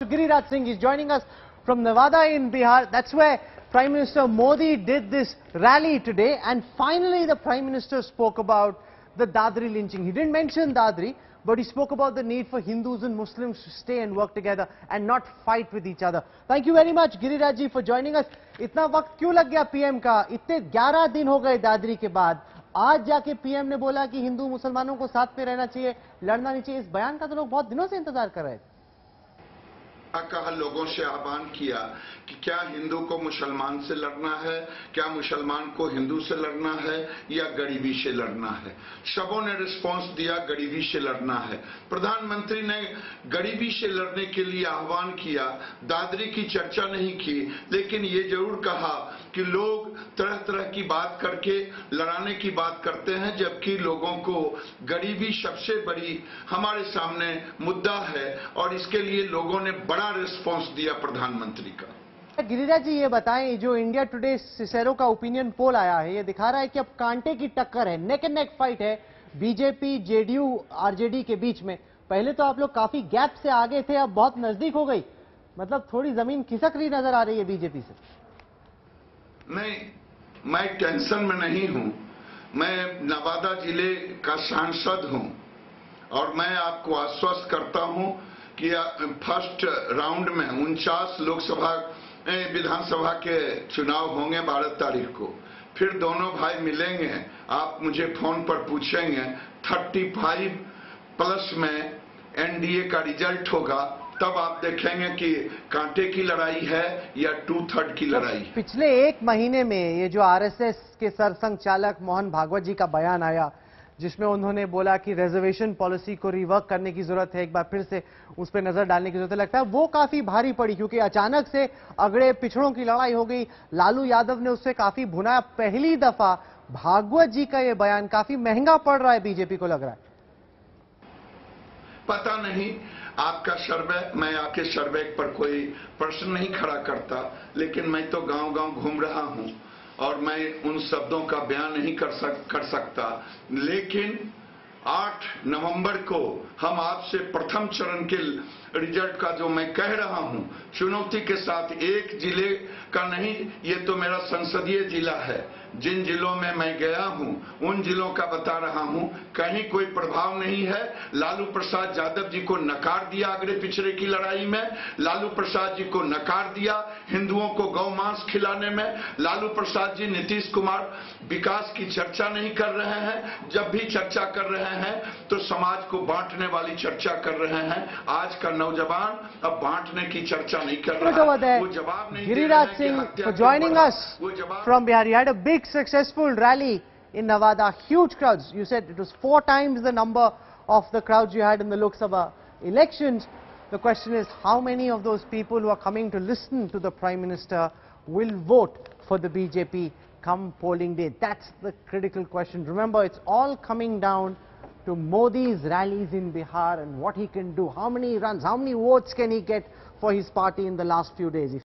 Giriraj Singh is joining us from Nevada in Bihar. That's where Prime Minister Modi did this rally today, and finally the Prime Minister spoke about the Dadri lynching. He didn't mention Dadri, but he spoke about the need for Hindus and Muslims to stay and work together and not fight with each other. Thank you very much, Giriraj ji, for joining us. इतना वक्त क्यों लग गया PM का? इतने 11 दिन हो गए दादरी के बाद, आज जाके पीएम ने बोला कि हिंदू मुसलमानों को साथ में रहना चाहिए, लड़ना नहीं चाहिए। इस बयान का तो लोग बहुत दिनों से इंतजार कर रहे हैं। कहा, लोगों से आह्वान किया कि क्या हिंदू को मुसलमान से लड़ना है, क्या मुसलमान को हिंदू से लड़ना है, या गरीबी से लड़ना है। सबों ने रिस्पांस दिया, गरीबी से लड़ना है। प्रधानमंत्री ने गरीबी से लड़ने के लिए आह्वान किया, दादरी की चर्चा नहीं की, लेकिन ये जरूर कहा कि लोग तरह तरह की बात करके लड़ाने की बात करते हैं, जबकि लोगों को गरीबी सबसे बड़ी हमारे सामने मुद्दा है, और इसके लिए लोगों ने बड़ा रिस्पांस दिया प्रधानमंत्री का। गिरिराज जी, ये बताएं, जो इंडिया टुडे सिसेरो का ओपिनियन पोल आया है, ये दिखा रहा है कि अब कांटे की टक्कर है, नेक एंड नेक फाइट है बीजेपी, जेडीयू, आरजेडी के बीच में। पहले तो आप लोग काफी गैप से आगे थे, अब बहुत नजदीक हो गई, मतलब थोड़ी जमीन खिसक रही नजर आ रही है बीजेपी से। नहीं, मैं टेंशन में नहीं हूं। मैं नवादा जिले का सांसद हूं, और मैं आपको आश्वस्त करता हूं कि फर्स्ट राउंड में 49 लोकसभा विधानसभा के चुनाव होंगे 12 तारीख को। फिर दोनों भाई मिलेंगे, आप मुझे फोन पर पूछेंगे, 35+ में एनडीए का रिजल्ट होगा, तब आप देखेंगे कि कांटे की लड़ाई है या 2/3 की लड़ाई। पिछले एक महीने में ये जो आरएसएस के सरसंघ चालक मोहन भागवत जी का बयान आया, जिसमें उन्होंने बोला कि रिजर्वेशन पॉलिसी को रिवर्क करने की जरूरत है, एक बार फिर से उस पर नजर डालने की जरूरत है, लगता है वो काफी भारी पड़ी, क्योंकि अचानक से अगड़े पिछड़ों की लड़ाई हो गई। लालू यादव ने उससे काफी भुनाया। पहली दफा भागवत जी का ये बयान काफी महंगा पड़ रहा है बीजेपी को, लग रहा है। पता नहीं आपका सर्वे, मैं आके सर्वे पर कोई प्रश्न नहीं खड़ा करता, लेकिन मैं तो गांव-गांव घूम रहा हूं और मैं उन शब्दों का बयान नहीं कर सकता। लेकिन 8 नवंबर को हम आपसे प्रथम चरण के रिजल्ट का जो मैं कह रहा हूं, चुनौती के साथ, एक जिले का नहीं, ये तो मेरा संसदीय जिला है। जिन जिलों में मैं गया हूं उन जिलों का बता रहा हूं, कहीं कोई प्रभाव नहीं है। लालू प्रसाद यादव जी को नकार दिया अगड़े पिछड़े की लड़ाई में, लालू प्रसाद जी को नकार दिया हिंदुओं को गौ मांस खिलाने में, लालू प्रसाद जी नीतीश कुमार विकास की चर्चा नहीं कर रहे हैं, जब भी चर्चा कर रहे हैं तो समाज को बांटने वाली चर्चा कर रहे हैं। आज का नौजवान अब बांटने की चर्चा नहीं कर रहा है, वो जवाब नहीं। Giriraj Singh for joining us from Bihar. You had a big successful rally in Nevada, huge crowds. You said it was 4 times the number of the crowds you had in the Lok Sabha elections. The question is, how many of those people who are coming to listen to the Prime Minister will vote for the BJP come polling day? That's the critical question. Remember, it's all coming down to Modi's rallies in Bihar and what he can do. How many runs, how many votes can he get for his party in the last few days?